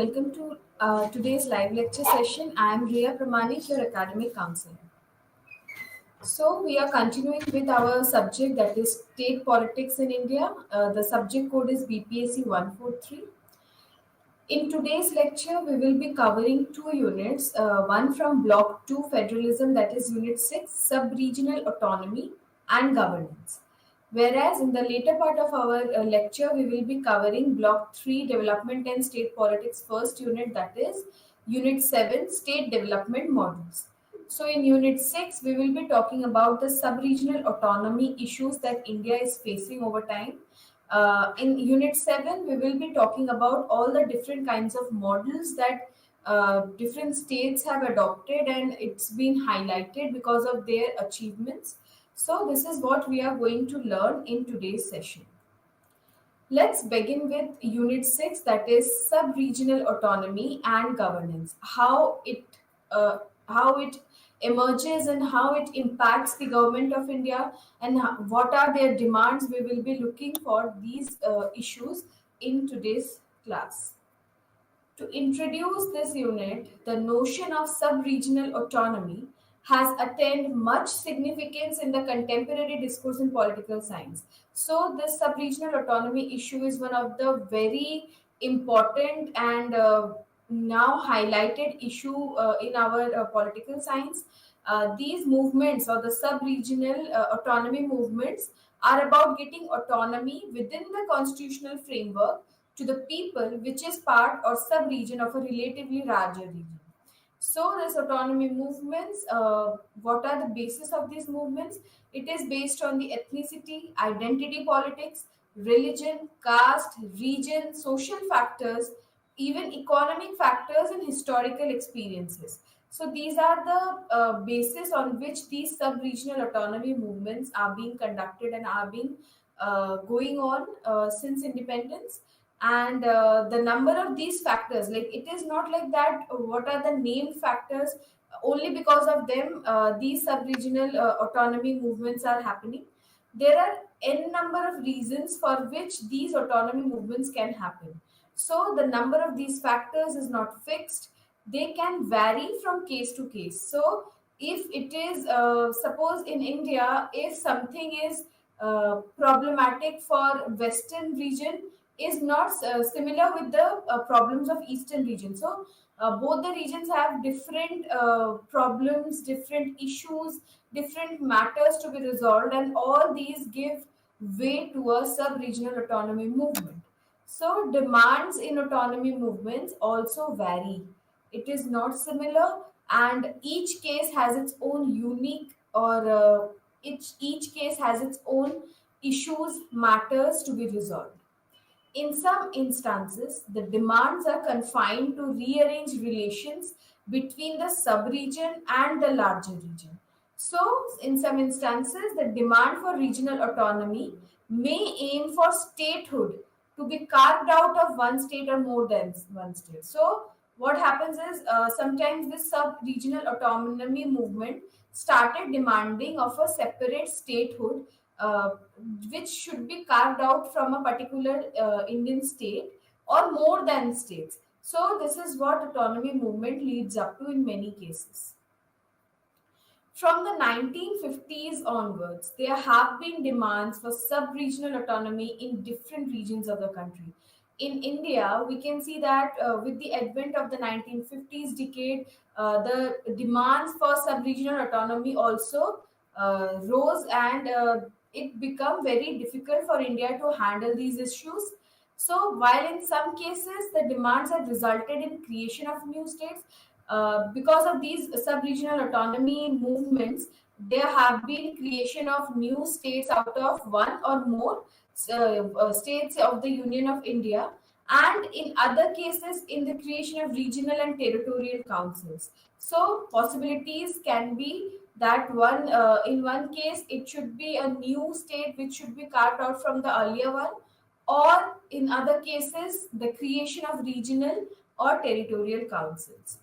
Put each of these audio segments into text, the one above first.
welcome to today's live lecture session. I am Riya Pramanik, your academic counselor. So, we are continuing with our subject that is state politics in India. The subject code is BPSC 143. In today's lecture, we will be covering two units, one from Block 2 Federalism, that is Unit 6, Sub-Regional Autonomy and Governance. Whereas in the later part of our lecture, we will be covering Block 3 Development and State Politics first unit, that is Unit 7, State Development Models. So in Unit 6, we will be talking about the sub-regional autonomy issues that India is facing over time. In Unit 7, we will be talking about all the different kinds of models that different states have adopted, and it's been highlighted because of their achievements. So, this is what we are going to learn in today's session. Let's begin with Unit 6, that is sub-regional autonomy and governance. How it emerges and how it impacts the government of India, and what are their demands. We will be looking for these issues in today's class. To introduce this unit, the notion of sub-regional autonomy has attained much significance in the contemporary discourse in political science. So, this sub-regional autonomy issue is one of the very important and now highlighted issue in our political science. These movements or the sub-regional autonomy movements are about getting autonomy within the constitutional framework to the people which is part or sub-region of a relatively larger region. So this autonomy movements, what are the basis of these movements? It is based on the ethnicity, identity politics, religion, caste, region, social factors, even economic factors and historical experiences. So these are the basis on which these sub-regional autonomy movements are being conducted and are being going on since independence. And the number of these factors, like it is not like that what are the named factors, only because of them these sub-regional autonomy movements are happening. There are n number of reasons for which these autonomy movements can happen. So the number of these factors is not fixed. They can vary from case to case. So if it is suppose in India, if something is problematic for western region, is not similar with the problems of eastern region. So both the regions have different problems, different issues, different matters to be resolved, and all these give way to a sub-regional autonomy movement. So demands in autonomy movements also vary. It is not similar, and each case has its own unique or each case has its own issues, matters to be resolved. In some instances, the demands are confined to rearrange relations between the sub-region and the larger region. So, in some instances, the demand for regional autonomy may aim for statehood to be carved out of one state or more than one state. So, what happens is sometimes this sub-regional autonomy movement started demanding of a separate statehood, uh, which should be carved out from a particular Indian state or more than states. So this is what autonomy movement leads up to in many cases. From the 1950s onwards, there have been demands for sub-regional autonomy in different regions of the country. In India, we can see that with the advent of the 1950s decade, the demands for sub-regional autonomy also rose, and it became very difficult for India to handle these issues. So, while in some cases the demands have resulted in creation of new states, because of these sub-regional autonomy movements, there have been creation of new states out of one or more states of the Union of India, and in other cases, in the creation of regional and territorial councils. So, possibilities can be that in one case it should be a new state which should be carved out from the earlier one, or in other cases, the creation of regional or territorial councils.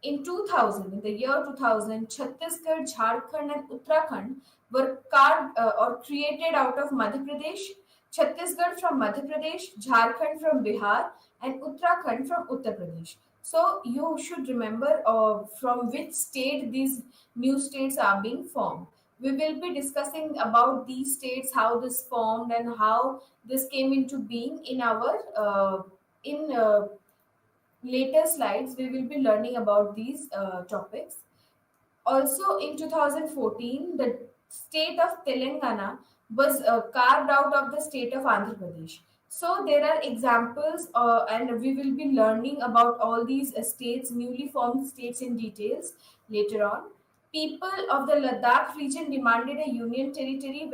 In 2000, in the year 2000, Chhattisgarh, Jharkhand, and Uttarakhand were carved or created out of Madhya Pradesh, Chhattisgarh from Madhya Pradesh, Jharkhand from Bihar, and Uttarakhand from Uttar Pradesh. So you should remember from which state these new states are being formed. We will be discussing about these states, how this formed, and how this came into being in our in later slides. We will be learning about these topics. Also, in 2014, the state of Telangana was carved out of the state of Andhra Pradesh. So, there are examples, and we will be learning about all these states, newly formed states, in details later on. People of the Ladakh region demanded a union territory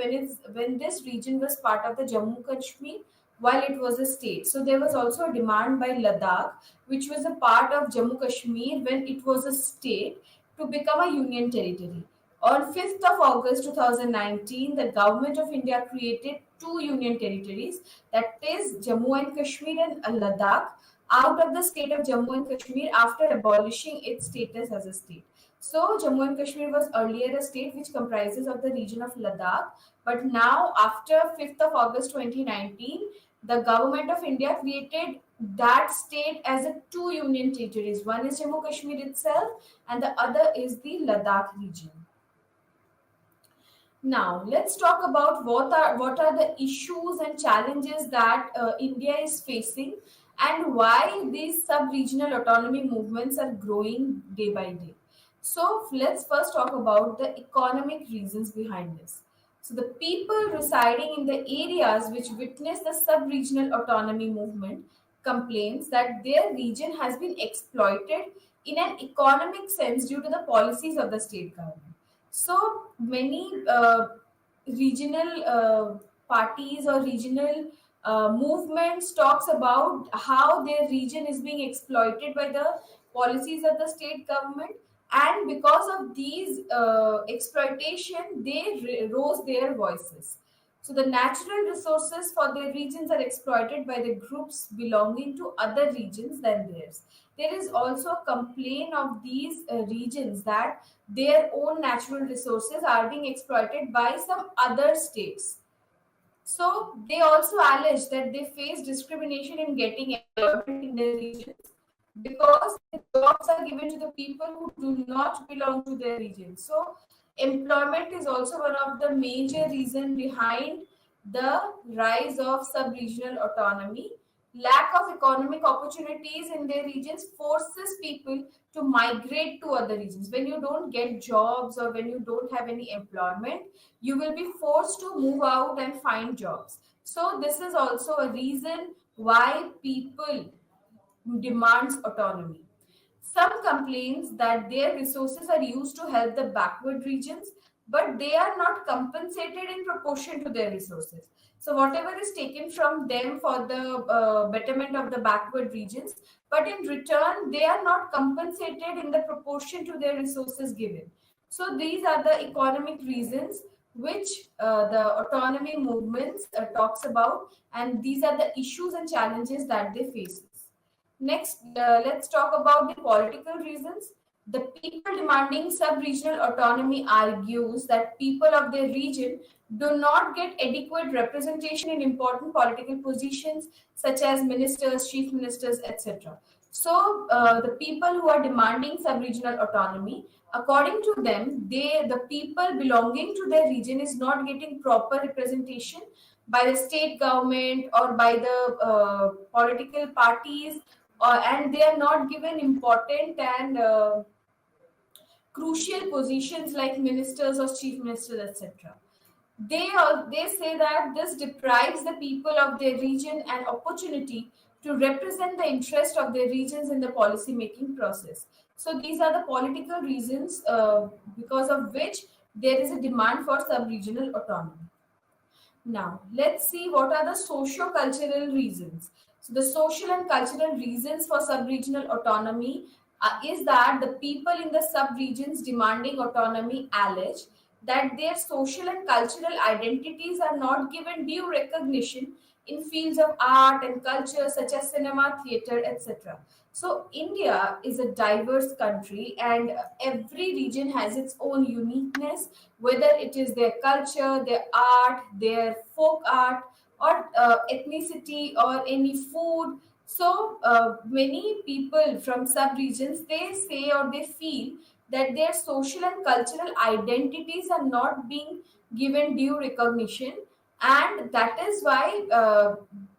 when this region was part of the Jammu Kashmir while it was a state. So, there was also a demand by Ladakh, which was a part of Jammu Kashmir when it was a state, to become a union territory. On 5th of August 2019, the government of India created two union territories, that is Jammu and Kashmir and Ladakh, out of the state of Jammu and Kashmir after abolishing its status as a state. So, Jammu and Kashmir was earlier a state which comprises of the region of Ladakh, but now after 5th of August 2019, the government of India created that state as a two union territories. One is Jammu Kashmir itself, and the other is the Ladakh region. Now, let's talk about what are the issues and challenges that India is facing, and why these sub-regional autonomy movements are growing day by day. So, let's first talk about the economic reasons behind this. So, the people residing in the areas which witness the sub-regional autonomy movement complains that their region has been exploited in an economic sense due to the policies of the state government. So many regional parties or regional movements talks about how their region is being exploited by the policies of the state government, and because of these exploitation, they rose their voices. So the natural resources for their regions are exploited by the groups belonging to other regions than theirs. There is also a complaint of these regions that their own natural resources are being exploited by some other states. So they also allege that they face discrimination in getting employment in their regions because the jobs are given to the people who do not belong to their region. So employment is also one of the major reason behind the rise of sub-regional autonomy. Lack of economic opportunities in their regions forces people to migrate to other regions. When you don't get jobs or when you don't have any employment, you will be forced to move out and find jobs. So this is also a reason why people demands autonomy. Some complains that their resources are used to help the backward regions, but they are not compensated in proportion to their resources. So whatever is taken from them for the betterment of the backward regions, but in return they are not compensated in the proportion to their resources given. So these are the economic reasons which the autonomy movements talks about, and these are the issues and challenges that they face. Next, let's talk about the political reasons. The people demanding sub-regional autonomy argues that people of their region do not get adequate representation in important political positions such as ministers, chief ministers, etc. So, the people who are demanding sub-regional autonomy, according to them, the people belonging to their region is not getting proper representation by the state government or by the political parties, and they are not given important and crucial positions like ministers or chief ministers, etc. They say that this deprives the people of their region an opportunity to represent the interest of their regions in the policy making process. So these are the political reasons because of which there is a demand for sub-regional autonomy. Now, let's see what are the socio-cultural reasons. So, the social and cultural reasons for sub-regional autonomy is that the people in the sub-regions demanding autonomy allege that their social and cultural identities are not given due recognition in fields of art and culture such as cinema, theatre, etc. So, India is a diverse country, and every region has its own uniqueness, whether it is their culture, their art, their folk art, or ethnicity, or any food. So many people from sub-regions, they say or they feel that their social and cultural identities are not being given due recognition, and that is why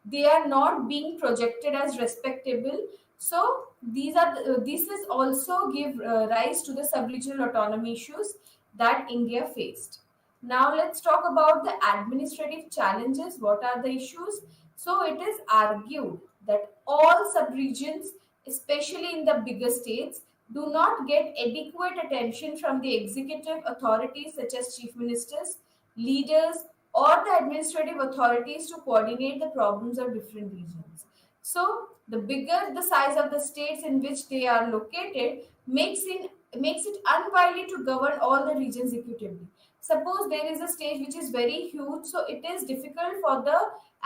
they are not being projected as respectable. So this is also give rise to the sub-regional autonomy issues that India faced. Now let's talk about the administrative challenges. What are the issues? So it is argued that all subregions, especially in the bigger states, do not get adequate attention from the executive authorities such as chief ministers, leaders, or the administrative authorities to coordinate the problems of different regions. So the bigger the size of the states in which they are located makes it unlikely to govern all the regions equitably. Suppose there is a state which is very huge, so it is difficult for the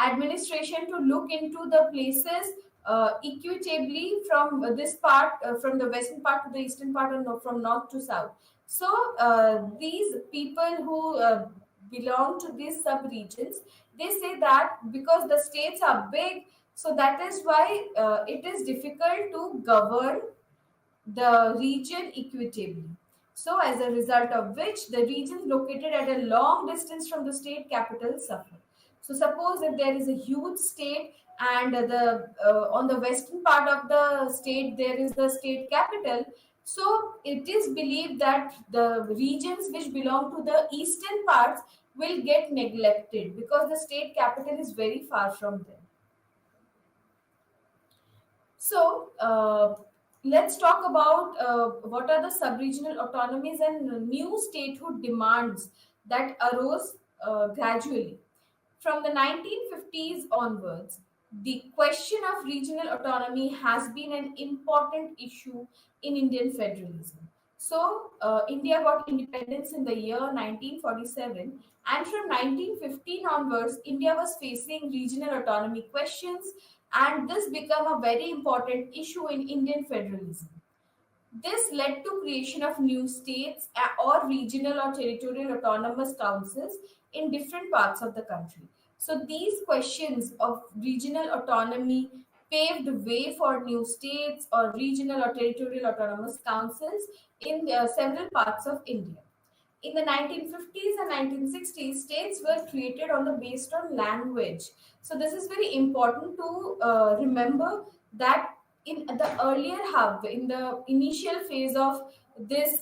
administration to look into the places equitably from this part, from the western part to the eastern part, and from north to south. So these people who belong to these sub regions, they say that because the states are big, so that is why it is difficult to govern the region equitably. So, as a result of which, the regions located at a long distance from the state capital suffer. So, suppose if there is a huge state and the on the western part of the state there is the state capital, so it is believed that the regions which belong to the eastern parts will get neglected because the state capital is very far from them. So let's talk about what are the sub-regional autonomies and new statehood demands that arose gradually. From the 1950s onwards, the question of regional autonomy has been an important issue in Indian federalism. So, India got independence in the year 1947, and from 1915 onwards, India was facing regional autonomy questions, and this became a very important issue in Indian federalism. This led to creation of new states or regional or territorial autonomous councils in different parts of the country. So these questions of regional autonomy paved way for new states or regional or territorial autonomous councils in several parts of India. In the 1950s and 1960s, states were created on the based on language. So this is very important to remember that in the earlier half, in the initial phase of this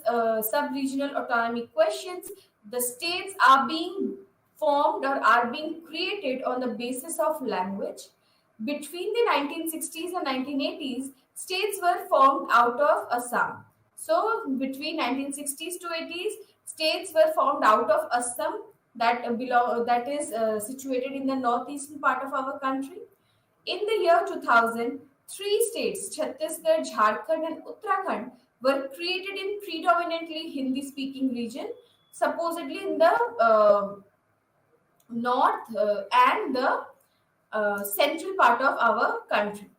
sub-regional autonomy questions, the states are being formed or are being created on the basis of language. Between the 1960s and 1980s, states were formed out of Assam. So between 1960s to 80s, states were formed out of Assam that is situated in the northeastern part of our country. In the year 2000, three states, Chhattisgarh, Jharkhand, and Uttarakhand, were created in predominantly Hindi-speaking region, supposedly in the north and the central part of our country.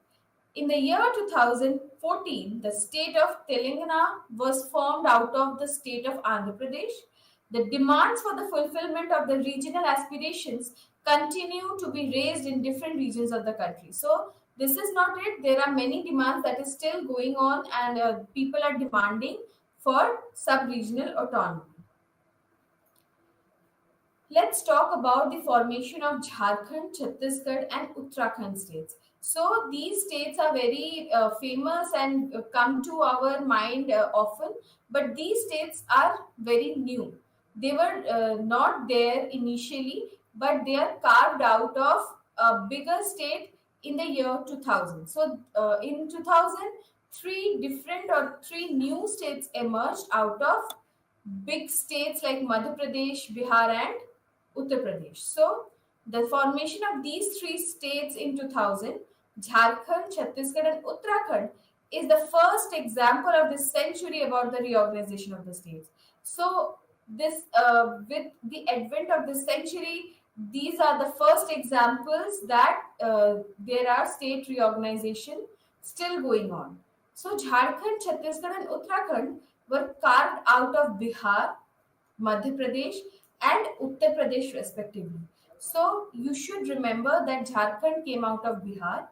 In the year 2014, the state of Telangana was formed out of the state of Andhra Pradesh. The demands for the fulfillment of the regional aspirations continue to be raised in different regions of the country. So, this is not it. There are many demands that is still going on, and people are demanding for sub regional autonomy. Let's talk about the formation of Jharkhand, Chhattisgarh, and Uttarakhand states. So these states are very famous and come to our mind often, but these states are very new. They were not there initially, but they are carved out of a bigger state in the year 2000. So in 2000, three different or three new states emerged out of big states like Madhya Pradesh, Bihar, and Uttar Pradesh. So, the formation of these three states in 2000, Jharkhand, Chhattisgarh, and Uttarakhand, is the first example of this century about the reorganization of the states. So, this with the advent of this century, these are the first examples that there are state reorganization still going on. So, Jharkhand, Chhattisgarh, and Uttarakhand were carved out of Bihar, Madhya Pradesh, and Uttar Pradesh respectively. So you should remember that Jharkhand came out of Bihar,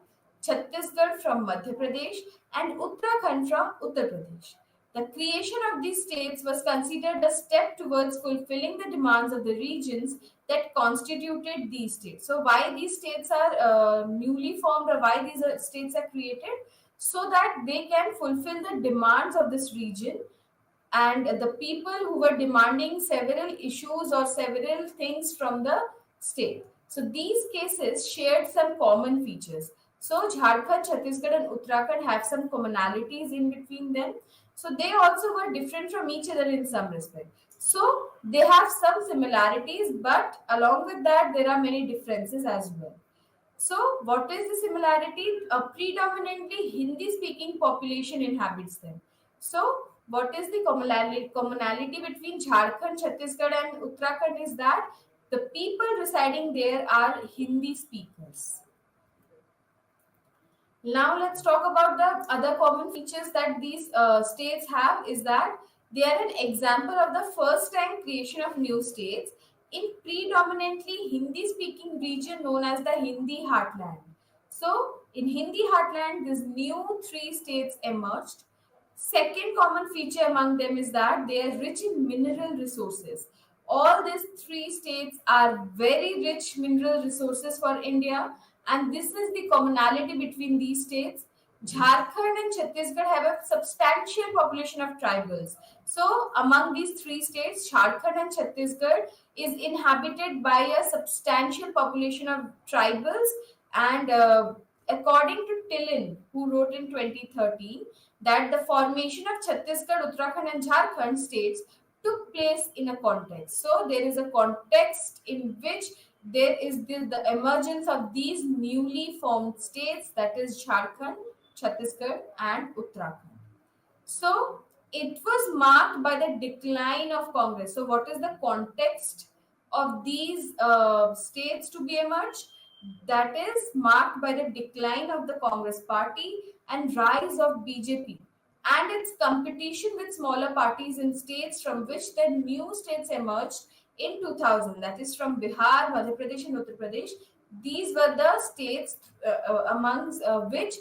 Chhattisgarh from Madhya Pradesh, and Uttarakhand from Uttar Pradesh. The creation of these states was considered a step towards fulfilling the demands of the regions that constituted these states. So, why these states are newly formed, or why these states are created? So that they can fulfill the demands of this region, and the people who were demanding several issues or several things from the state. So these cases shared some common features. So Jharkhand, Chhattisgarh, and Uttarakhand have some commonalities in between them. So they also were different from each other in some respect. So they have some similarities, but along with that, there are many differences as well. So, what is the similarity? A predominantly Hindi speaking population inhabits them. So, what is the commonality between Jharkhand, Chhattisgarh, and Uttarakhand is that the people residing there are Hindi speakers. Now let's talk about the other common features that these states have is that they are an example of the first time creation of new states in predominantly Hindi speaking region known as the Hindi heartland. So in Hindi heartland, these new three states emerged. Second common feature among them is that they are rich in mineral resources. All these three states are very rich mineral resources for India, and this is the commonality between these states. Jharkhand and Chhattisgarh have a substantial population of tribals. So, among these three states, Jharkhand and Chhattisgarh is inhabited by a substantial population of tribals, and according to Tillin, who wrote in 2013, that the formation of Chhattisgarh, Uttarakhand, and Jharkhand states took place in a context. So there is a context in which there is the emergence of these newly formed states, that is Jharkhand, Chhattisgarh, and Uttarakhand. So it was marked by the decline of Congress. So what is the context of these states to be emerged? That is marked by the decline of the Congress party and rise of BJP and its competition with smaller parties in states from which the new states emerged in 2000, that is from Bihar, Madhya Pradesh, and Uttar Pradesh. These were the states amongst which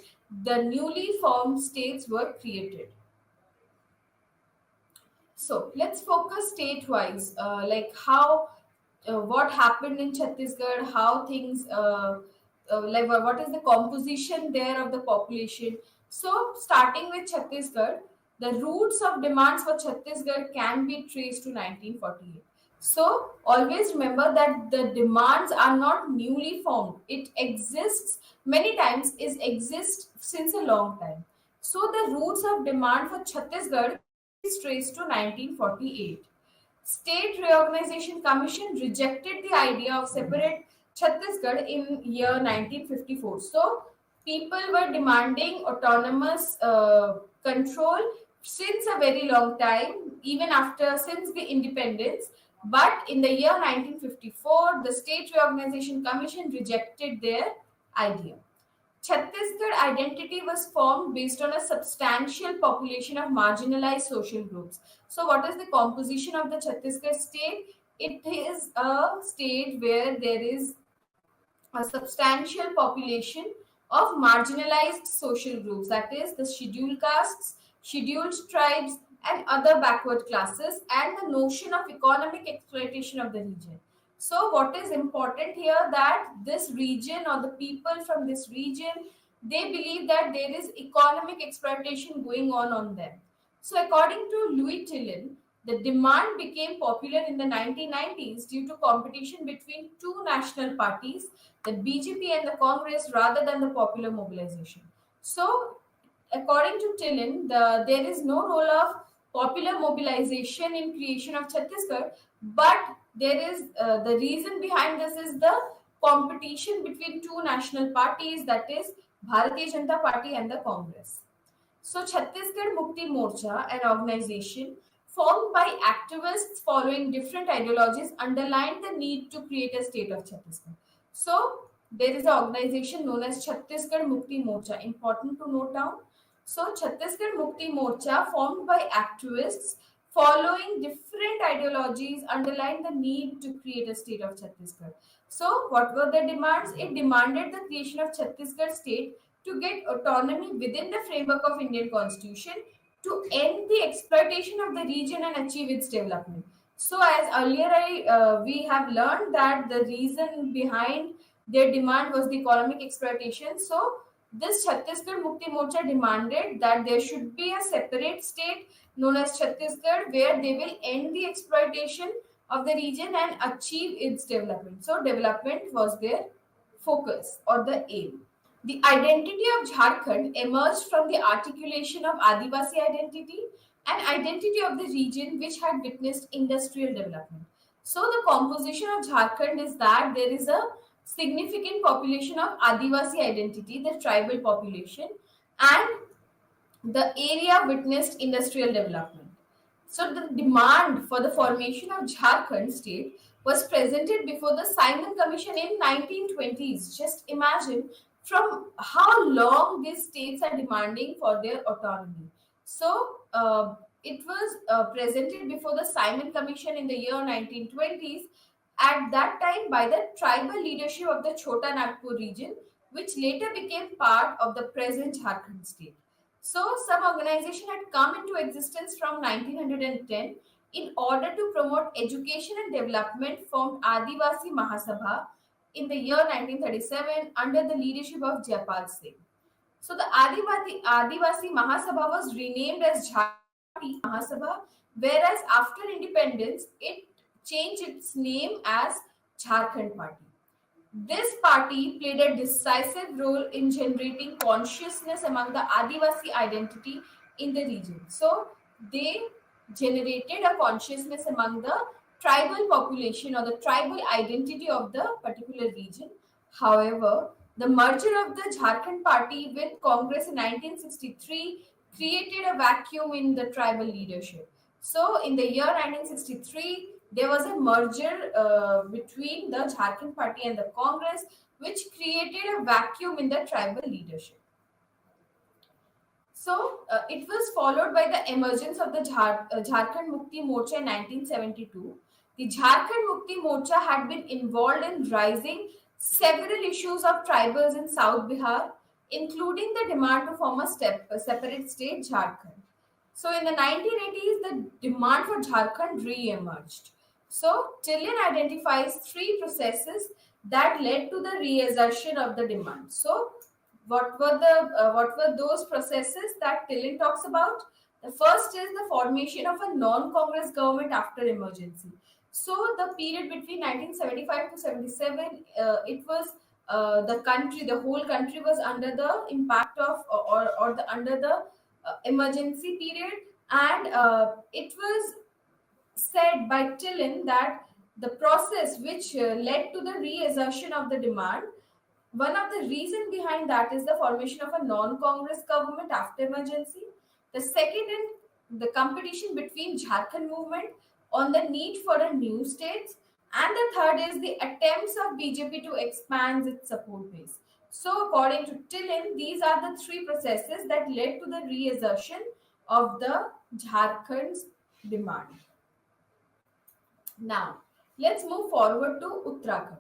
the newly formed states were created. So let's focus state-wise, like how what happened in Chhattisgarh, how things like what is the composition there of the population. So starting with Chhattisgarh, the roots of demands for Chhattisgarh can be traced to 1948. So always remember that the demands are not newly formed. It exists many times, is exist since a long time. So the roots of demand for Chhattisgarh is traced to 1948. State Reorganization Commission rejected the idea of separate Chhattisgarh in year 1954. So people were demanding autonomous control since a very long time, even after since the independence. But in the year 1954, the State Reorganization Commission rejected their idea. Chhattisgarh identity was formed based on a substantial population of marginalized social groups. So, what is the composition of the Chhattisgarh state? It is a state where there is a substantial population of marginalized social groups, that is, the scheduled castes, scheduled tribes, and other backward classes, and the notion of economic exploitation of the region. So, what is important here that this region or the people from this region, they believe that there is economic exploitation going on them. So, according to Louis Tillin, the demand became popular in the 1990s due to competition between two national parties, the BJP and the Congress, rather than the popular mobilization. So, according to Tillin, there is no role of popular mobilization in creation of Chhattisgarh, but there is the reason behind this is the competition between two national parties, that is Bharatiya Janata Party and the Congress. So, Chhattisgarh Mukti Morcha, an organization formed by activists following different ideologies, underlined the need to create a state of Chhattisgarh. So, there is an organization known as Chhattisgarh Mukti Morcha. Important to note down. So, Chhattisgarh Mukti Morcha, formed by activists following different ideologies, underlined the need to create a state of Chhattisgarh. So, what were the demands? It demanded the creation of Chhattisgarh state to get autonomy within the framework of Indian constitution to end the exploitation of the region and achieve its development. So, as earlier we have learned that the reason behind their demand was the economic exploitation. So, this Chhattisgarh Mukti Morcha demanded that there should be a separate state known as Chhattisgarh where they will end the exploitation of the region and achieve its development. So, development was their focus or the aim. The identity of Jharkhand emerged from the articulation of Adivasi identity and identity of the region which had witnessed industrial development. So, the composition of Jharkhand is that there is a significant population of Adivasi identity, the tribal population, and the area witnessed industrial development. So the demand for the formation of Jharkhand state was presented before the Simon Commission in 1920s. Just imagine from how long these states are demanding for their autonomy. So it was presented before the Simon Commission in the year 1920s. At that time, by the tribal leadership of the Chota Nagpur region, which later became part of the present Jharkhand state. So, some organization had come into existence from 1910 in order to promote education and development, formed Adivasi Mahasabha in the year 1937 under the leadership of Jaipal Singh. So, the Adivasi Mahasabha was renamed as Jharkhand Mahasabha, whereas after independence, it changed its name as Jharkhand Party. This party played a decisive role in generating consciousness among the Adivasi identity in the region. So they generated a consciousness among the tribal population or the tribal identity of the particular region. However, the merger of the Jharkhand party with Congress in 1963 created a vacuum in the tribal leadership. So in the year 1963, there was a merger between the Jharkhand party and the Congress, which created a vacuum in the tribal leadership. So it was followed by the emergence of the Jharkhand Mukti Morcha in 1972. The Jharkhand Mukti Morcha had been involved in raising several issues of tribals in South Bihar, including the demand to form a separate state, Jharkhand. So in the 1980s, the demand for Jharkhand re-emerged. So Tillin identifies three processes that led to the reassertion of the demand. So what were those processes that Tillin talks about? The first is the formation of a non-Congress government after emergency. So the period between 1975 to 77, it was the whole country was under the impact of or the under the emergency period, and it was said by Tillin that the process which led to the reassertion of the demand, one of the reason behind that is the formation of a non-Congress government after emergency. The second is the competition between Jharkhand movement on the need for a new states, and the third is the attempts of BJP to expand its support base. So, according to Tillin, these are the three processes that led to the reassertion of the Jharkhand's demand. Now, let's move forward to Uttarakhand.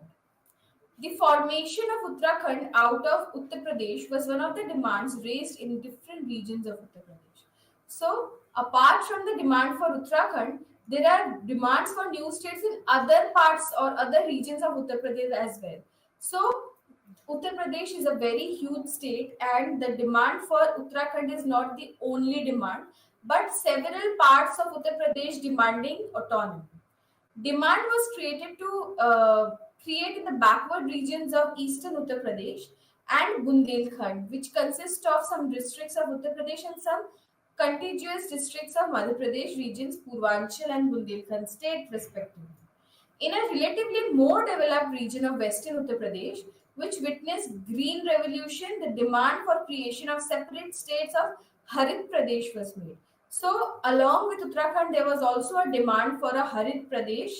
The formation of Uttarakhand out of Uttar Pradesh was one of the demands raised in different regions of Uttar Pradesh. So, apart from the demand for Uttarakhand, there are demands for new states in other parts or other regions of Uttar Pradesh as well. So, Uttar Pradesh is a very huge state, and the demand for Uttarakhand is not the only demand, but several parts of Uttar Pradesh demanding autonomy. Demand was created to create in the backward regions of eastern Uttar Pradesh and Bundelkhand, which consist of some districts of Uttar Pradesh and some contiguous districts of Madhya Pradesh regions, Purvanchal and Bundelkhand state, respectively. In a relatively more developed region of western Uttar Pradesh, which witnessed Green Revolution, the demand for creation of separate states of Harit Pradesh was made. So, along with Uttarakhand, there was also a demand for a Harit Pradesh,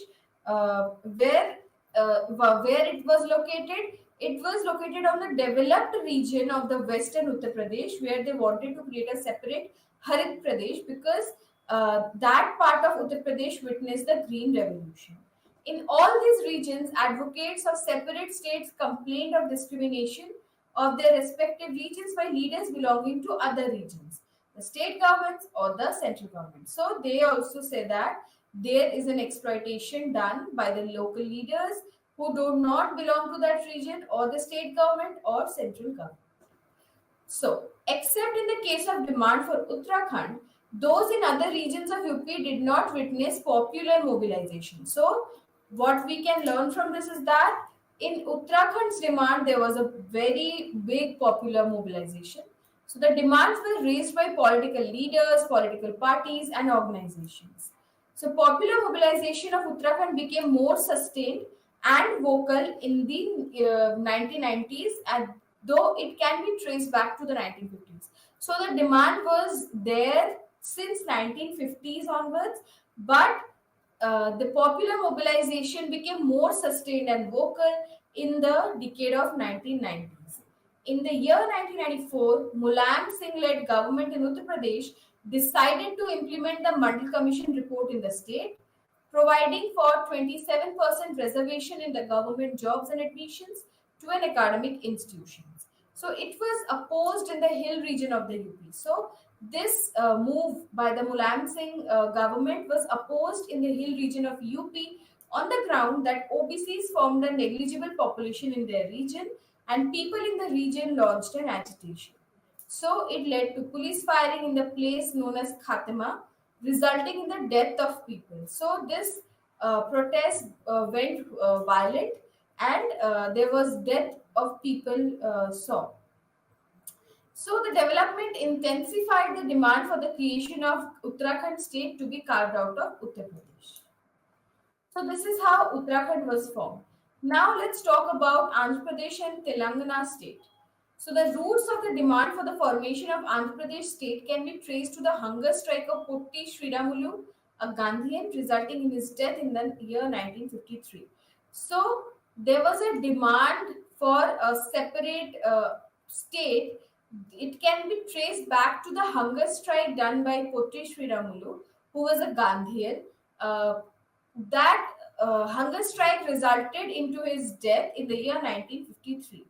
where where it was located. It was located on the developed region of the western Uttar Pradesh, where they wanted to create a separate Harit Pradesh because that part of Uttar Pradesh witnessed the Green Revolution. In all these regions, advocates of separate states complained of discrimination of their respective regions by leaders belonging to other regions, the state governments or the central government. So they also say that there is an exploitation done by the local leaders who do not belong to that region or the state government or central government. So, except in the case of demand for Uttarakhand, those in other regions of UP did not witness popular mobilization. So, what we can learn from this is that in Uttarakhand's demand, there was a very big popular mobilization. So, the demands were raised by political leaders, political parties, and organizations. So, popular mobilization of Uttarakhand became more sustained and vocal in the 1990s, and though it can be traced back to the 1950s. So the demand was there since 1950s onwards, but the popular mobilization became more sustained and vocal in the decade of 1990s. In the year 1994, Mulayam Singh-led government in Uttar Pradesh decided to implement the Mandal Commission report in the state, providing for 27% reservation in the government jobs and admissions to an academic institutions. So it was opposed in the hill region of the UP. So this move by the Mulayam Singh government was opposed in the hill region of UP on the ground that OBCs formed a negligible population in their region and people in the region launched an agitation. So it led to police firing in the place known as Khatima, resulting in the death of people. So this protest went violent, and there was death of people saw. So the development intensified the demand for the creation of Uttarakhand state to be carved out of Uttar Pradesh. So this is how Uttarakhand was formed. Now let's talk about Andhra Pradesh and Telangana state. So the roots of the demand for the formation of Andhra Pradesh state can be traced to the hunger strike of Potti Sriramulu, a Gandhian, resulting in his death in the year 1953. So there was a demand for a separate state. It can be traced back to the hunger strike done by Potti Sriramulu, who was a Gandhian. That hunger strike resulted into his death in the year 1953.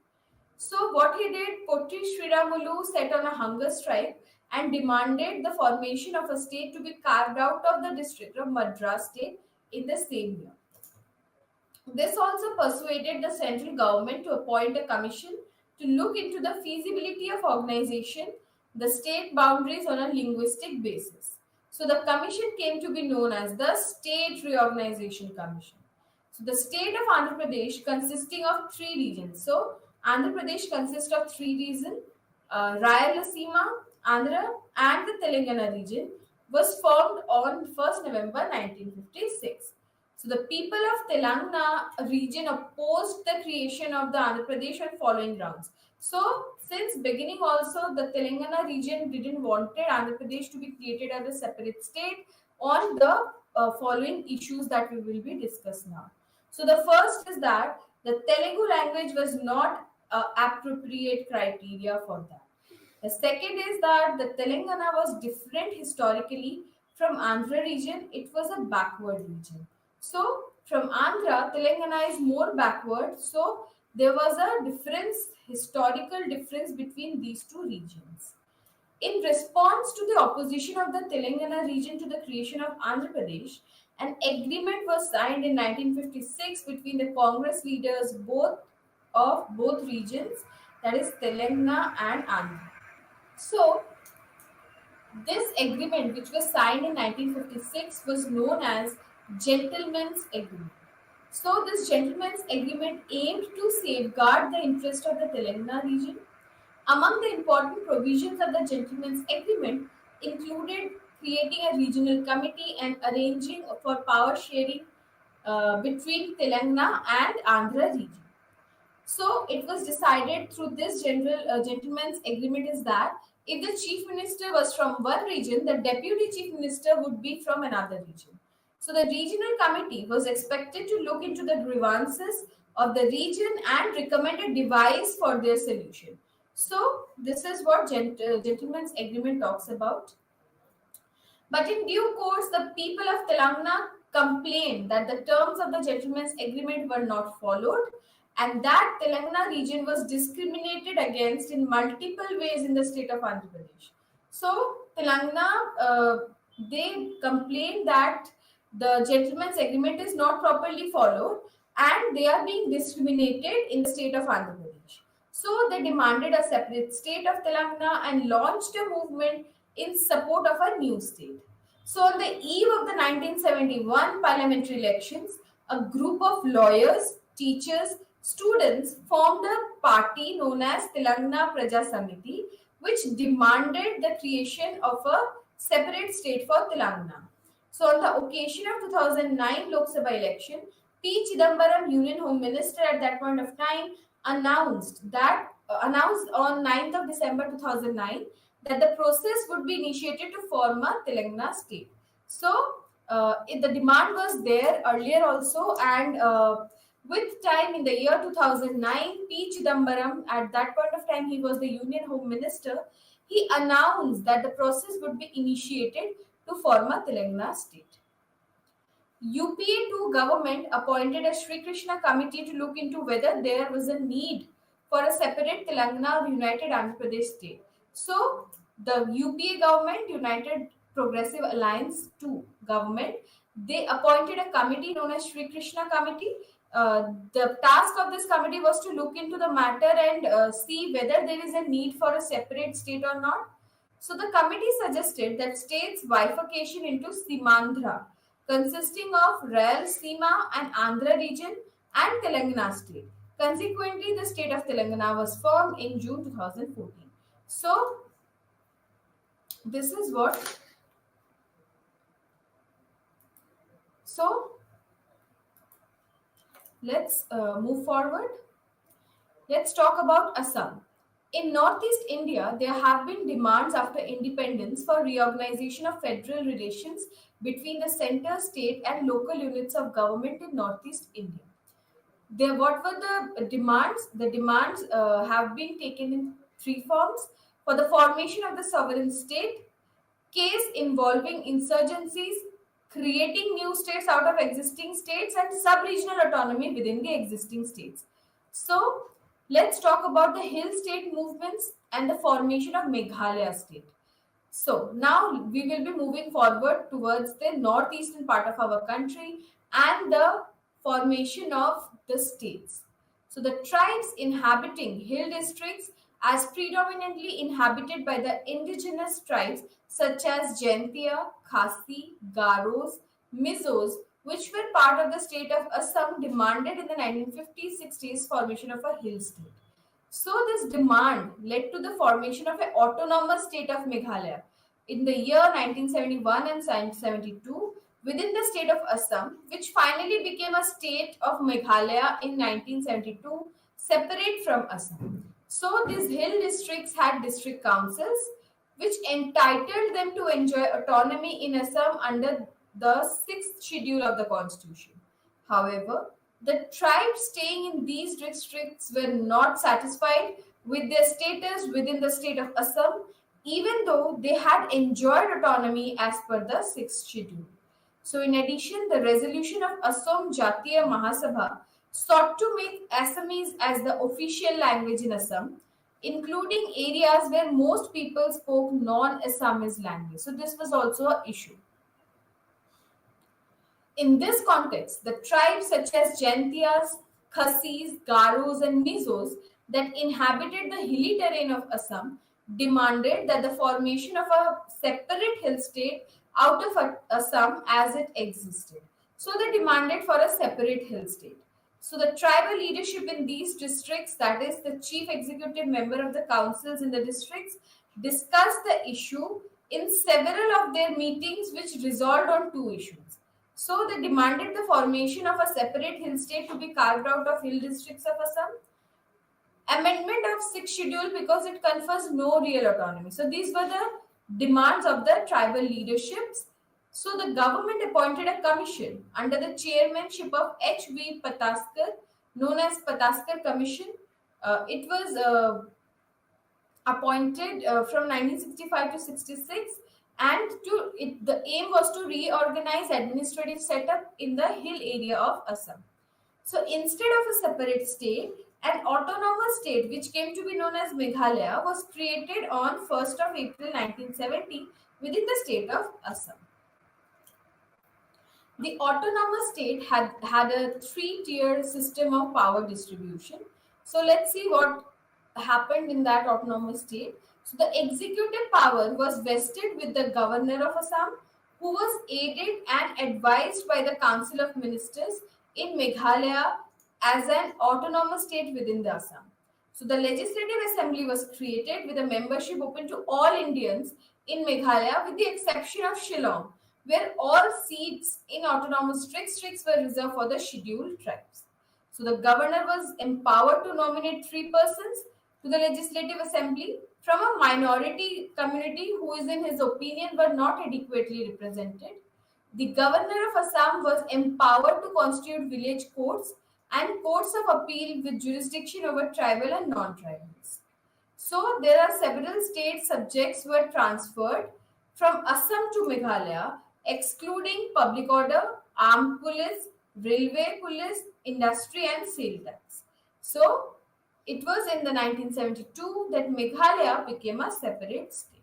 So what he did, Potti Sriramulu set on a hunger strike and demanded the formation of a state to be carved out of the district of Madras state in the same year. This also persuaded the central government to appoint a commission to look into the feasibility of organization the state boundaries on a linguistic basis. So the commission came to be known as the State Reorganization Commission. So the state of Andhra Pradesh consisting of three regions. So Andhra Pradesh consists of three regions, Rayalaseema, Andhra and the Telangana region was formed on 1st November 1956. So the people of Telangana region opposed the creation of the Andhra Pradesh on following grounds. So since beginning also the Telangana region didn't wanted Andhra Pradesh to be created as a separate state on the following issues that we will be discussing now. So the first is that the Telugu language was not appropriate criteria for that. The second is that the Telangana was different historically from Andhra region. It was a backward region. So from Andhra, Telangana is more backward. So there was a difference, historical difference between these two regions. In response to the opposition of the Telangana region to the creation of Andhra Pradesh, an agreement was signed in 1956 between the Congress leaders of both regions, that is Telangana and Andhra. So, this agreement, which was signed in 1956, was known as Gentleman's Agreement. So, this Gentleman's Agreement aimed to safeguard the interest of the Telangana region. Among the important provisions of the Gentleman's Agreement included creating a regional committee and arranging for power sharing between Telangana and Andhra region. So it was decided through this gentleman's agreement is that if the chief minister was from one region, the deputy chief minister would be from another region. So the regional committee was expected to look into the grievances of the region and recommend a device for their solution. So this is what gentleman's agreement talks about. But in due course, the people of Telangana complained that the terms of the gentleman's agreement were not followed, and that Telangana region was discriminated against in multiple ways in the state of Andhra Pradesh. So Telangana, they complained that the gentleman's agreement is not properly followed and they are being discriminated in the state of Andhra Pradesh. So they demanded a separate state of Telangana and launched a movement in support of a new state. So on the eve of the 1971 parliamentary elections, a group of lawyers, teachers, students formed a party known as Telangana Praja Samiti, which demanded the creation of a separate state for Telangana. So, on the occasion of 2009 Lok Sabha election, P. Chidambaram, Union Home Minister at that point of time, announced on 9th of December 2009 that the process would be initiated to form a Telangana state. So, the demand was there earlier also, and with time in the year 2009, P. Chidambaram, at that point of time, he was the Union Home Minister. He announced that the process would be initiated to form a Telangana state. UPA 2 government appointed a Sri Krishna committee to look into whether there was a need for a separate Telangana or United Andhra Pradesh state. So, the UPA government, United Progressive Alliance 2 government, they appointed a committee known as Sri Krishna Committee. The task of this committee was to look into the matter and see whether there is a need for a separate state or not. So the committee suggested that states bifurcation into Simandhra, consisting of Rayalaseema and Andhra region and Telangana state. Consequently, the state of Telangana was formed in June 2014. So this is what. So let's move forward. Let's talk about Assam. In Northeast India, there have been demands after independence for reorganization of federal relations between the center, state, and local units of government in Northeast India. What were the demands? The demands have been taken in three forms: for the formation of the sovereign state, case involving insurgencies, creating new states out of existing states, and sub-regional autonomy within the existing states. So, let's talk about the hill state movements and the formation of Meghalaya state. So, now we will be moving forward towards the northeastern part of our country and the formation of the states. So, the tribes inhabiting hill districts as predominantly inhabited by the indigenous tribes such as Jaintia, Khasi, Garos, Mizos, which were part of the state of Assam, demanded in the 1950s-60s formation of a hill state. So this demand led to the formation of an autonomous state of Meghalaya in the year 1971 and 1972 within the state of Assam, which finally became a state of Meghalaya in 1972, separate from Assam. So these hill districts had district councils, which entitled them to enjoy autonomy in Assam under the sixth schedule of the constitution. However, the tribes staying in these districts were not satisfied with their status within the state of Assam, even though they had enjoyed autonomy as per the sixth schedule. So, in addition, the resolution of Assam Jatiya Mahasabha sought to make Assamese as the official language in Assam, including areas where most people spoke non-Assamese language. So, this was also an issue. In this context, the tribes such as Jaintias, Khasis, Garos, and Mizos that inhabited the hilly terrain of Assam demanded that the formation of a separate hill state out of Assam as it existed. So they demanded for a separate hill state. So the tribal leadership in these districts, that is the chief executive member of the councils in the districts, discussed the issue in several of their meetings which resolved on two issues. So they demanded the formation of a separate hill state to be carved out of hill districts of Assam. Amendment of sixth schedule because it confers no real autonomy. So these were the demands of the tribal leaderships. So the government appointed a commission under the chairmanship of H.V. Pataskar, known as Pataskar Commission. It was appointed from 1965 to 66, and the aim was to reorganize administrative setup in the hill area of Assam. So instead of a separate state, an autonomous state which came to be known as Meghalaya was created on 1st of April 1970 within the state of Assam. The autonomous state had a three-tier system of power distribution. So let's see what happened in that autonomous state. So the executive power was vested with the governor of Assam, who was aided and advised by the Council of Ministers in Meghalaya as an autonomous state within the Assam. So the Legislative Assembly was created with a membership open to all Indians in Meghalaya with the exception of Shillong, where all seats in autonomous districts were reserved for the scheduled tribes. So the governor was empowered to nominate three persons to the Legislative Assembly from a minority community who is in his opinion were not adequately represented. The governor of Assam was empowered to constitute village courts and courts of appeal with jurisdiction over tribal and non-tribals. So there are several state subjects were transferred from Assam to Meghalaya, excluding public order, armed police, railway police, industry and sale tax. So it was in the 1972 that Meghalaya became a separate state.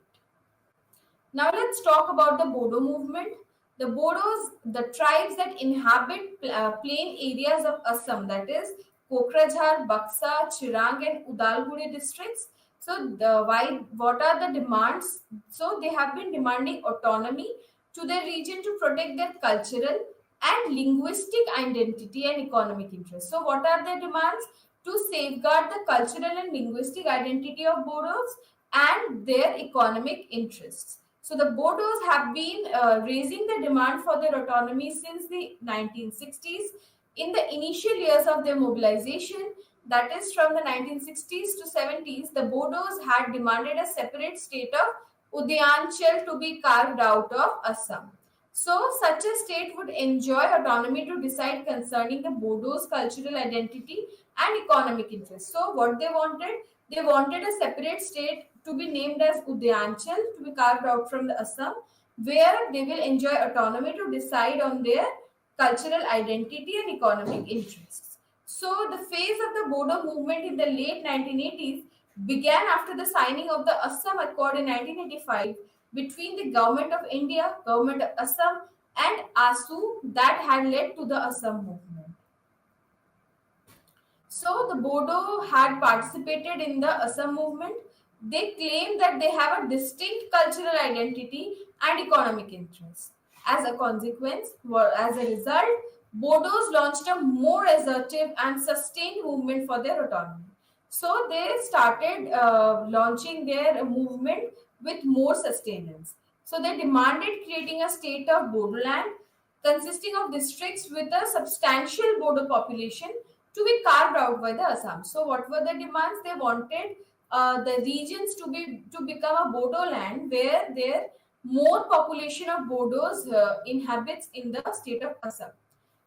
Now let's talk about the Bodo movement. The Bodos, the tribes that inhabit plain areas of Assam, that is Kokrajhar, Baksa, Chirang and Udalguri districts. So what are the demands? So they have been demanding autonomy to their region to protect their cultural and linguistic identity and economic interests. So what are their demands? To safeguard the cultural and linguistic identity of Bodos and their economic interests. So the Bodos have been raising the demand for their autonomy since the 1960s. In the initial years of their mobilization, that is from the 1960s to 70s, the Bodos had demanded a separate state of Udyanchal to be carved out of Assam. So such a state would enjoy autonomy to decide concerning the Bodos' cultural identity and economic interests. So what they wanted a separate state to be named as Udyanchal to be carved out from the Assam, where they will enjoy autonomy to decide on their cultural identity and economic interests. So the phase of the Bodo movement in the late 1980s began after the signing of the Assam Accord in 1985 between the Government of India, Government of Assam and ASU that had led to the Assam movement. So the Bodo had participated in the Assam movement. They claim that they have a distinct cultural identity and economic interests. As a consequence, or as a result, Bodos launched a more assertive and sustained movement for their autonomy. So they started launching their movement with more sustenance. So they demanded creating a state of Bodoland consisting of districts with a substantial Bodo population to be carved out by the Assam. So what were the demands? They wanted the regions to become a Bodo land where there more population of Bodos inhabits in the state of Assam.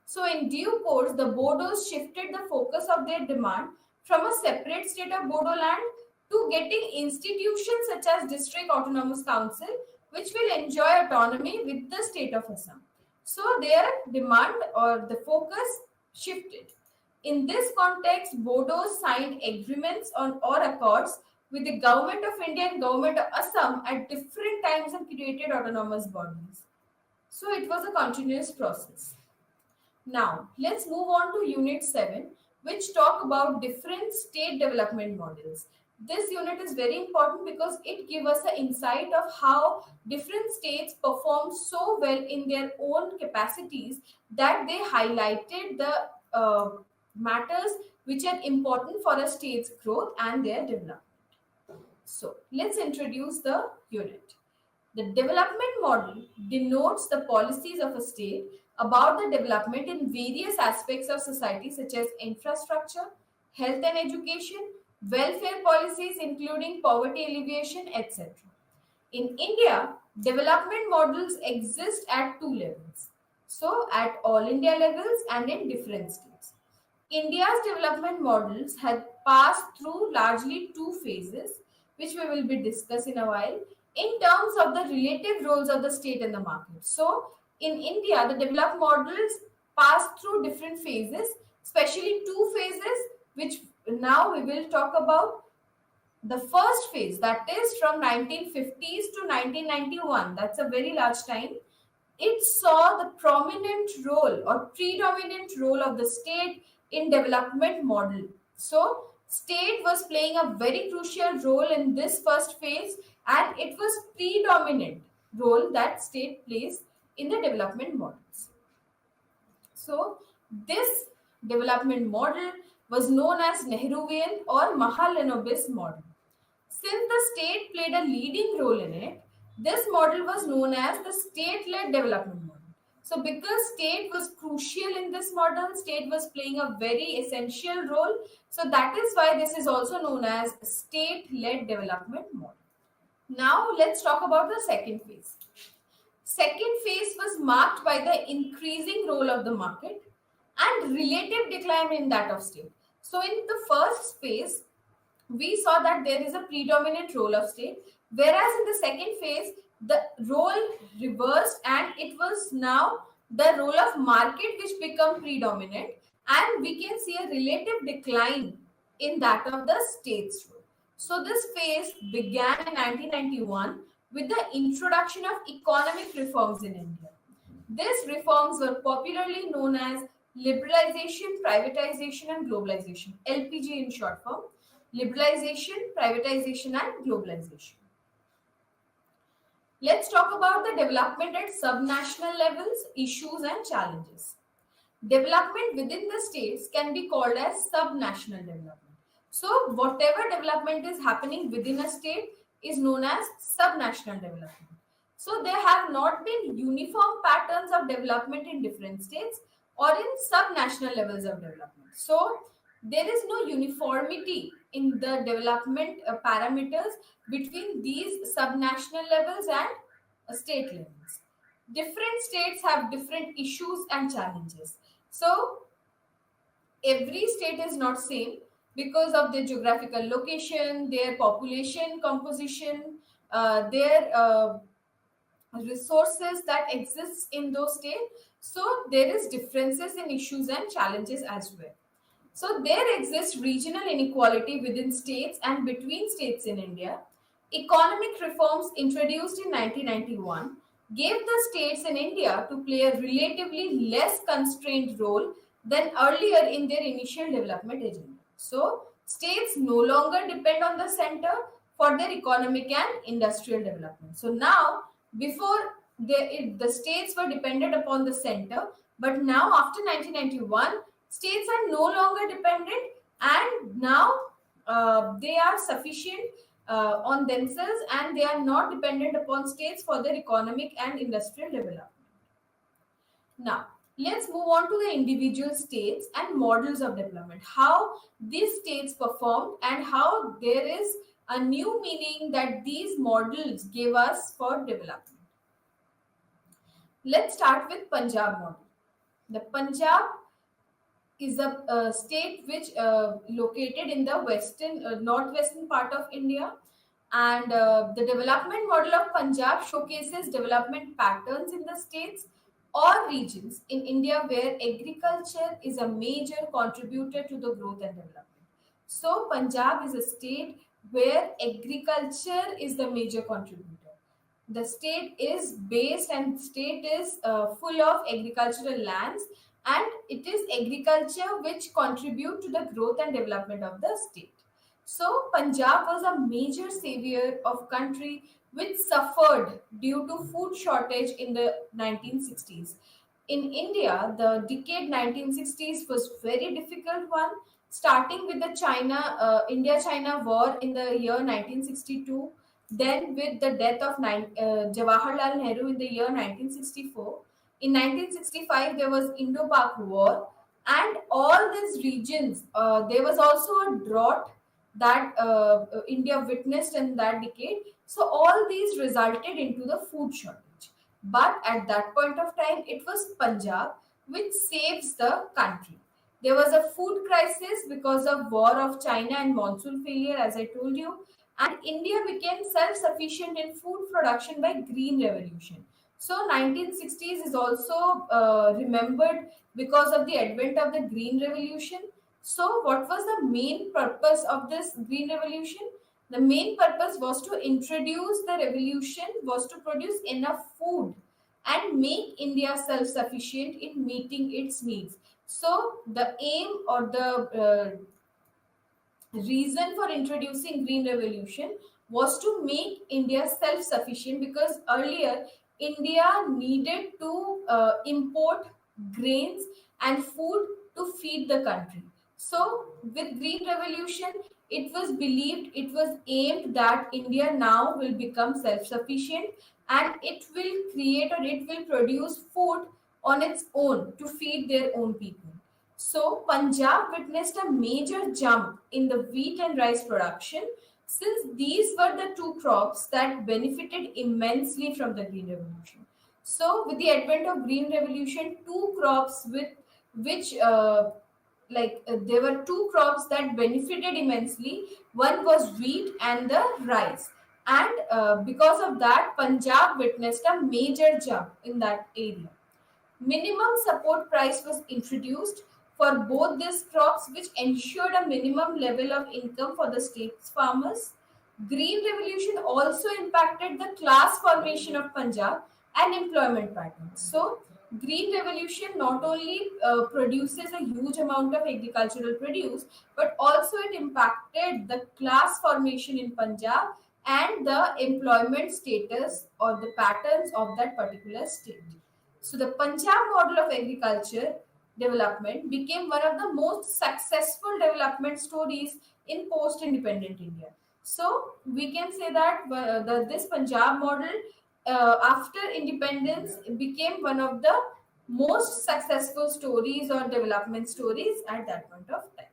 So in due course, the Bodos shifted the focus of their demand from a separate state of Bodo land to getting institutions such as District Autonomous Council, which will enjoy autonomy with the state of Assam. So their demand or the focus shifted. In this context, Bodos signed agreements on or accords with the Government of India and Government of Assam at different times and created autonomous bodies. So it was a continuous process. Now, let's move on to Unit 7, which talk about different state development models. This unit is very important because it gives us an insight of how different states perform so well in their own capacities that they highlighted the matters which are important for a state's growth and their development. So, let's introduce the unit. The development model denotes the policies of a state about the development in various aspects of society such as infrastructure, health and education, welfare policies including poverty alleviation, etc. In India, development models exist at two levels. So, at all India levels and in different states. India's development models had passed through largely two phases, which we will be discussing in a while, in terms of the relative roles of the state in the market. So, in India, the developed models pass through different phases especially two phases, which now we will talk about. The first phase, that is from 1950s to 1991, that's a very large time. It saw the prominent role or predominant role of the state in development model. So state was playing a very crucial role in this first phase, and it was predominant role that state plays in the development models. So this development model was known as Nehruvian or Mahalanobis model. Since the state played a leading role in it, this model was known as the state-led development model. So because state was crucial in this model, state was playing a very essential role. So that is why this is also known as state-led development model. Now let's talk about the second phase. Second phase was marked by the increasing role of the market and relative decline in that of state. So in the first phase, we saw that there is a predominant role of state, whereas in the second phase the role reversed and it was now the role of market which become predominant, and we can see a relative decline in that of the state's role. So this phase began in 1991 with the introduction of economic reforms in India. These reforms were popularly known as liberalization, privatization, and globalization, LPG in short form. Liberalization, privatization, and globalization. Let's talk about the development at subnational levels, issues, and challenges. Development within the states can be called as subnational development. So, whatever development is happening within a state is known as subnational development. So, there have not been uniform patterns of development in different states or in subnational levels of development. So, there is no uniformity in the development parameters between these subnational levels and state levels. Different states have different issues and challenges. So, every state is not same because of their geographical location, their population composition, their resources that exists in those states. So there is differences in issues and challenges as well. So there exists regional inequality within states and between states in India. Economic reforms introduced in 1991 gave the states in India to play a relatively less constrained role than earlier in their initial development agenda. So states no longer depend on the center for their economic and industrial development. So now, before the states were dependent upon the center, but now after 1991, states are no longer dependent, and now they are sufficient on themselves, and they are not dependent upon states for their economic and industrial development. Now, let's move on to the individual states and models of development, how these states performed and how there is a new meaning that these models gave us for development. Let's start with Punjab model. The Punjab is a state which located in the western northwestern part of India, and the development model of Punjab showcases development patterns in the states or regions in India where agriculture is a major contributor to the growth and development. So Punjab is a state where agriculture is the major contributor. The state is based and state is full of agricultural lands, and it is agriculture which contribute to the growth and development of the state. So Punjab was a major savior of country which suffered due to food shortage in the 1960s. In India, the decade 1960s was very difficult one, starting with the India-China war in the year 1962, then with the death of Jawaharlal Nehru in the year 1964. In 1965, there was Indo-Pak War, and all these regions, there was also a drought that India witnessed in that decade. So all these resulted into the food shortage. But at that point of time, it was Punjab which saves the country. There was a food crisis because of war of China and monsoon failure, as I told you, and India became self-sufficient in food production by Green Revolution. So 1960s is also remembered because of the advent of the Green Revolution. So what was the main purpose of this Green Revolution? The main purpose was to introduce the revolution, was to produce enough food and make India self-sufficient in meeting its needs. So the aim or the reason for introducing green revolution was to make India self sufficient, because earlier India needed to import grains and food to feed the country. So with green revolution, it was believed, it was aimed that India now will become self sufficient and it will create or it will produce food on its own to feed their own people. So, Punjab witnessed a major jump in the wheat and rice production, since these were the two crops that benefited immensely from the Green Revolution. So, with the advent of Green Revolution, two crops with which there were two crops that benefited immensely. One was wheat and the rice, and because of that, Punjab witnessed a major jump in that area. Minimum support price was introduced for both these crops, which ensured a minimum level of income for the state's farmers. Green Revolution also impacted the class formation of Punjab and employment patterns. So, Green Revolution not only produces a huge amount of agricultural produce, but also it impacted the class formation in Punjab and the employment status or the patterns of that particular state. So the Punjab model of agriculture development became one of the most successful development stories in post-independent India. So we can say that this Punjab model after independence became one of the most successful stories or development stories at that point of time.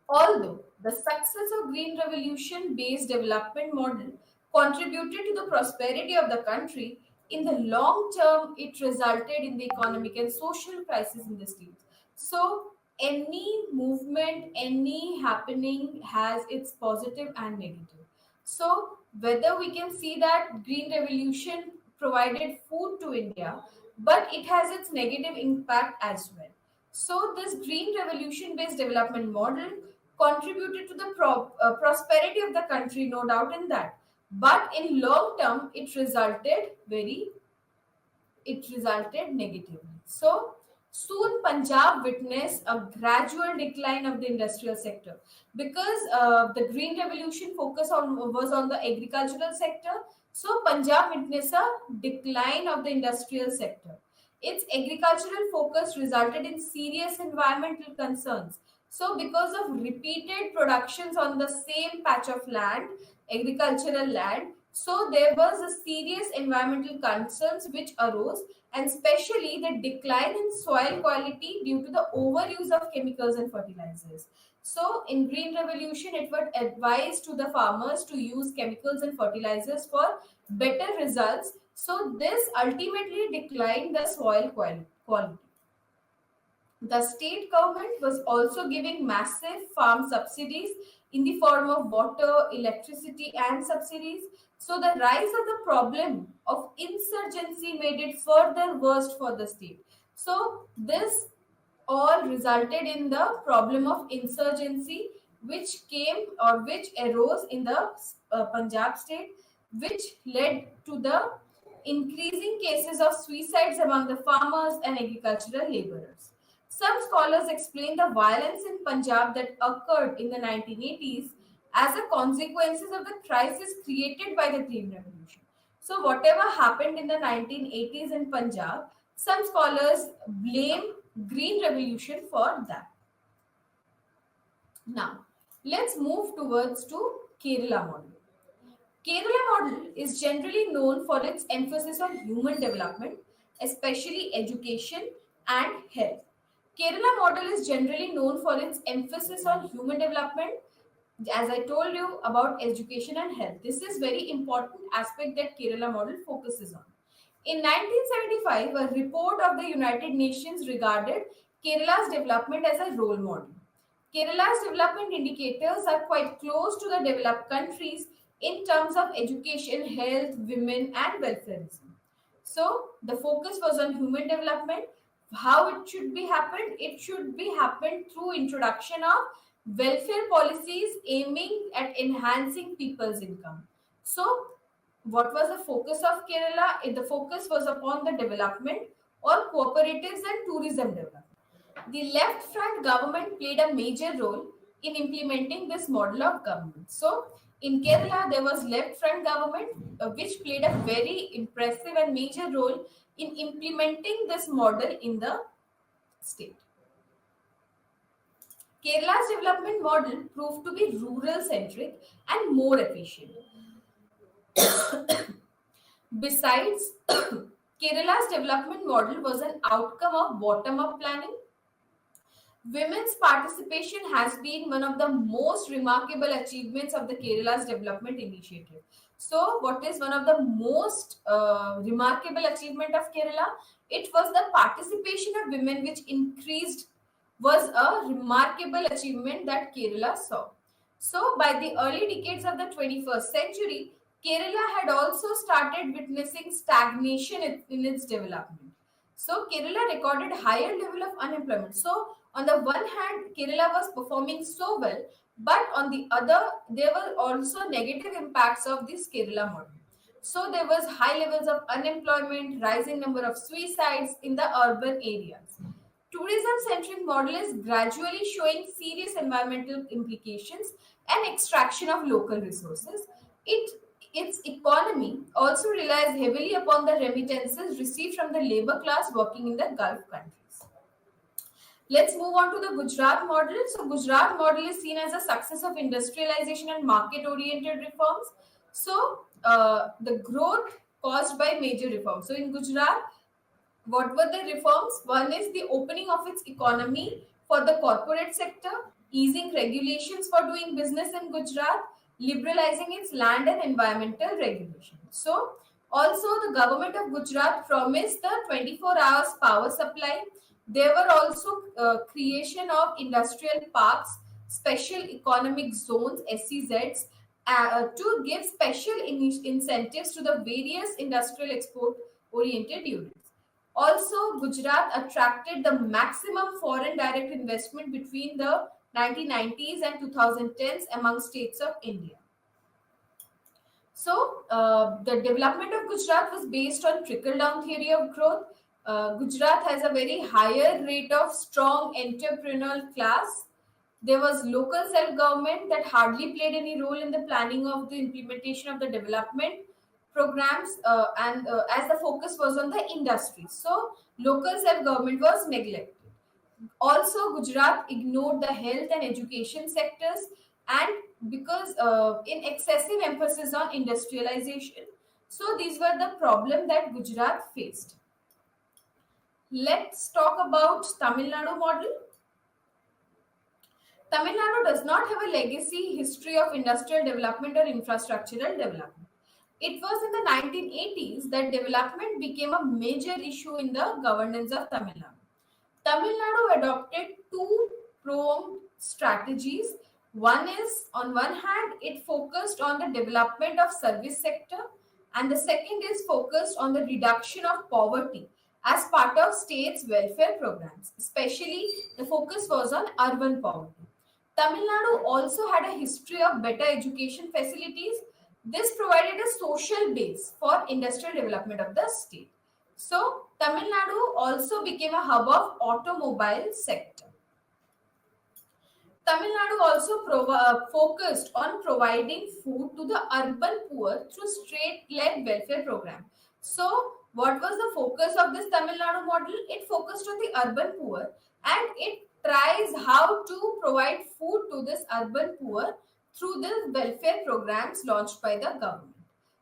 Although the success of Green Revolution based development model contributed to the prosperity of the country, in the long term it resulted in the economic and social crisis in the states. So any movement, any happening has its positive and negative. So whether we can see that Green Revolution provided food to India, but it has its negative impact as well. So this Green Revolution based development model contributed to the prosperity of the country, no doubt in that. But in long term, it resulted negatively. So soon Punjab witnessed a gradual decline of the industrial sector, because the Green Revolution was on the agricultural sector. So Punjab witnessed a decline of the industrial sector. Its agricultural focus resulted in serious environmental concerns. So, because of repeated productions on the same patch of land, agricultural land, so there was a serious environmental concerns which arose, and especially the decline in soil quality due to the overuse of chemicals and fertilizers. So in Green Revolution, it was advised to the farmers to use chemicals and fertilizers for better results. So this ultimately declined the soil quality. The state government was also giving massive farm subsidies in the form of water, electricity, and subsidies. So, the rise of the problem of insurgency made it further worse for the state. So, this all resulted in the problem of insurgency, which came or which arose in the Punjab state, which led to the increasing cases of suicides among the farmers and agricultural laborers. Some scholars explain the violence in Punjab that occurred in the 1980s as a consequences of the crisis created by the Green Revolution. So whatever happened in the 1980s in Punjab, some scholars blame Green Revolution for that. Now, let's move towards to Kerala model. Kerala model is generally known for its emphasis on human development, especially education and health. Kerala model is generally known for its emphasis on human development, as I told you about education and health. This is very important aspect that Kerala model focuses on. In 1975, a report of the United Nations regarded Kerala's development as a role model. Kerala's development indicators are quite close to the developed countries in terms of education, health, women, and welfareism. So the focus was on human development. How it should be happened? It should be happened through introduction of welfare policies aiming at enhancing people's income. So what was the focus of Kerala? The focus was upon the development or cooperatives and tourism development. The left front government played a major role in implementing this model of government. So, in Kerala, there was left front government which played a very impressive and major role in implementing this model in the state. Kerala's development model proved to be rural centric and more efficient. Besides, Kerala's development model was an outcome of bottom up planning. Women's participation has been one of the most remarkable achievements of the Kerala's development initiative. So, what is one of the most remarkable achievement of Kerala? It was the participation of women, which increased, was a remarkable achievement that Kerala saw. So, by the early decades of the 21st century, Kerala had also started witnessing stagnation in its development. So Kerala recorded higher level of unemployment. So on the one hand, Kerala was performing so well, but on the other, there were also negative impacts of this Kerala model. So there was high levels of unemployment, rising number of suicides in the urban areas. Tourism-centric model is gradually showing serious environmental implications and extraction of local resources. It its economy also relies heavily upon the remittances received from the labor class working in the Gulf countries. Let's move on to the Gujarat model. So, Gujarat model is seen as a success of industrialization and market-oriented reforms. So, the growth caused by major reforms. So, in Gujarat, what were the reforms? One is the opening of its economy for the corporate sector, easing regulations for doing business in Gujarat, liberalizing its land and environmental regulation. So, also the government of Gujarat promised the 24 hours power supply. There were also creation of industrial parks, special economic zones, SEZs, to give special incentives to the various industrial export oriented units. Also, Gujarat attracted the maximum foreign direct investment between the 1990s and 2010s among states of India. So, the development of Gujarat was based on trickle down theory of growth. Gujarat has a very higher rate of strong entrepreneurial class. There was local self government that hardly played any role in the planning of the implementation of the development programs, and as the focus was on the industry. So, local self government was neglected. Also, Gujarat ignored the health and education sectors, and because in excessive emphasis on industrialization. So, these were the problem that Gujarat faced. Let's talk about Tamil Nadu model. Tamil Nadu does not have a legacy history of industrial development or infrastructural development. It was in the 1980s that development became a major issue in the governance of Tamil Nadu. Tamil Nadu adopted two pronged strategies. One is, on one hand, it focused on the development of service sector, and the second is focused on the reduction of poverty as part of states' welfare programs. Especially, the focus was on urban poverty. Tamil Nadu also had a history of better education facilities. This provided a social base for industrial development of the state. So, Tamil Nadu also became a hub of automobile sector. Tamil Nadu also focused on providing food to the urban poor through state-led welfare program. So, what was the focus of this Tamil Nadu model? It focused on the urban poor, and it tries how to provide food to this urban poor through the welfare programs launched by the government.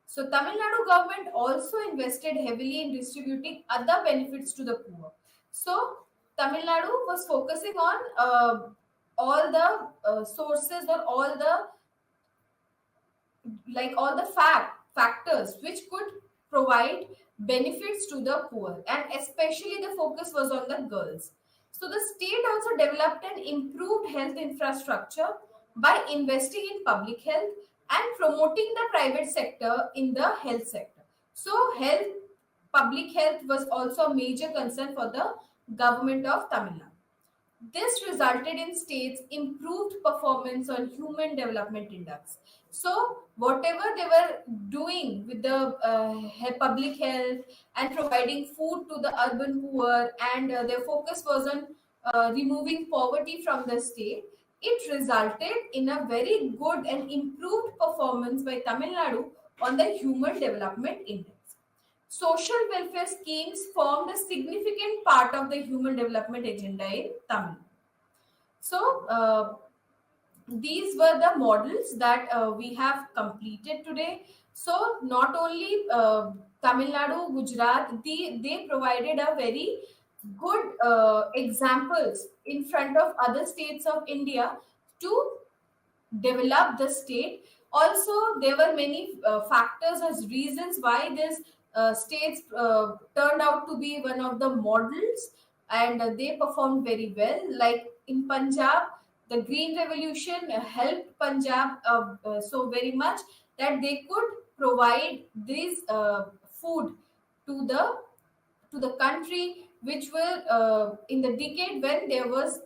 So Tamil Nadu government also invested heavily in distributing other benefits to the poor. So Tamil Nadu was focusing on all the sources or all the factors which could provide benefits to the poor, and especially the focus was on the girls. So the state also developed an improved health infrastructure by investing in public health and promoting the private sector in the health sector. So, public health was also a major concern for the government of Tamil Nadu. This resulted in states improved performance on Human Development Index. So, whatever they were doing with the public health and providing food to the urban poor, and their focus was on removing poverty from the state, it resulted in a very good and improved performance by Tamil Nadu on the Human Development Index. Social welfare schemes formed a significant part of the human development agenda in Tamil Nadu. So, these were the models that we have completed today. So, not only Tamil Nadu, Gujarat, they provided a very good examples in front of other states of India to develop the state. Also, there were many factors as reasons why these states turned out to be one of the models, and they performed very well. Like in Punjab, the Green Revolution helped Punjab so very much that they could provide this food to the country, which were in the decade when there was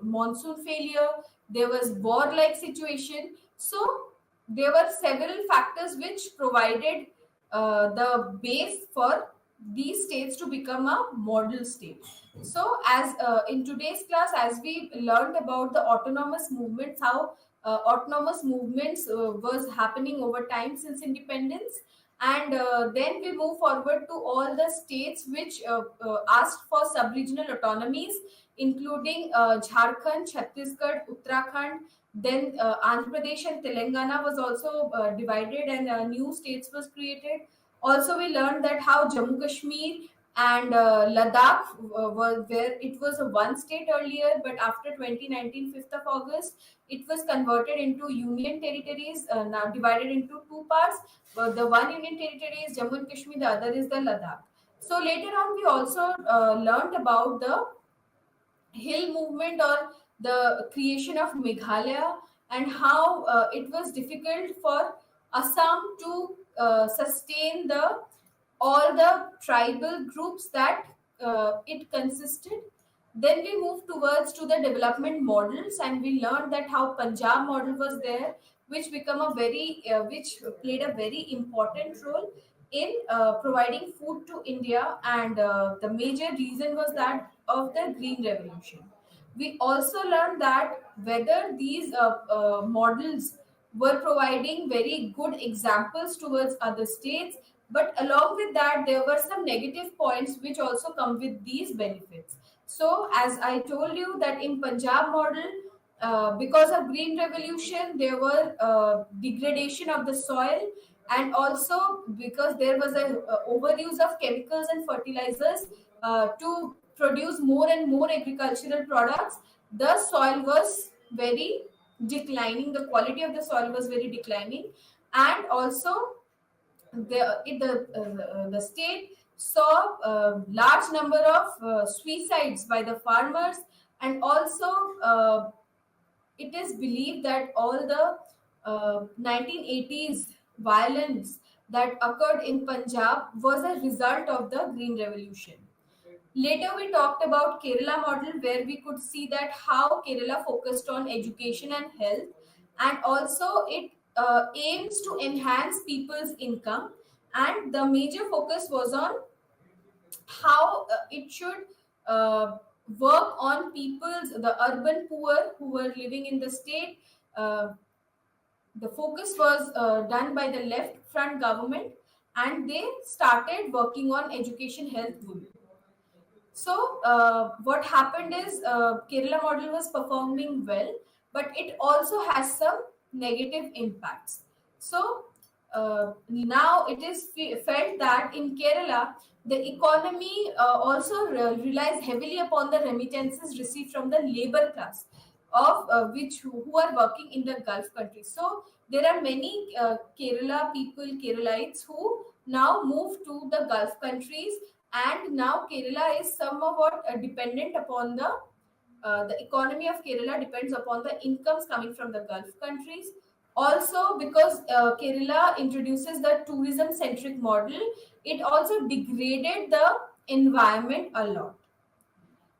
monsoon failure, there was war like situation. So there were several factors which provided the base for these states to become a model state. So as in today's class, as we learned about the autonomous movements, how autonomous movements was happening over time since independence, and then we move forward to all the states which asked for sub-regional autonomies, including Jharkhand, Chhattisgarh, Uttarakhand. Then Andhra Pradesh and Telangana was also divided, and new states was created. Also, we learned that how Jammu Kashmir and Ladakh were where it was a one state earlier, but after 2019, 5th of August, it was converted into union territories, now divided into two parts. The one union territory is Jammu and Kashmir, the other is the Ladakh. So later on, we also learned about the hill movement or the creation of Meghalaya, and how it was difficult for Assam to sustain the all the tribal groups that it consisted. Then we moved towards to the development models, and we learned that how Punjab model was there, which become a very which played a very important role in providing food to India, and the major reason was that of the Green Revolution. We also learned that whether these models were providing very good examples towards other states, but along with that, there were some negative points which also come with these benefits. So, as I told you, that in Punjab model, because of Green Revolution, there were degradation of the soil, and also because there was a overuse of chemicals and fertilizers to produce more and more agricultural products. The soil was very declining. The quality of the soil was very declining, and also the state saw a large number of suicides by the farmers, and also it is believed that all the 1980s violence that occurred in Punjab was a result of the Green Revolution. Later, we talked about Kerala model, where we could see that how Kerala focused on education and health, and also it aims to enhance people's income. And the major focus was on how it should uh, work on people's the urban poor who were living in the state. The focus was done by the left front government, and they started working on education, health, women. So, what happened is Kerala model was performing well, but it also has some negative impacts. So, now it is felt that in Kerala, the economy also relies heavily upon the remittances received from the labor class of which who are working in the Gulf countries. So, there are many Kerala people, Keralites, who now move to the Gulf countries, and now Kerala is somewhat dependent upon the economy of Kerala depends upon the incomes coming from the Gulf countries. Also, because Kerala introduces the tourism centric model, it also degraded the environment a lot.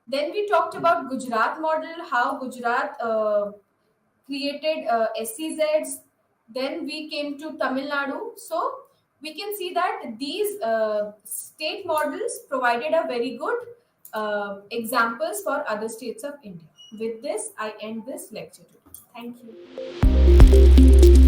Then we talked about Gujarat model, how Gujarat created SEZs. Then we came to Tamil Nadu. So we can see that these state models provided a very good examples for other states of India. With this, I end this lecture today. Thank you.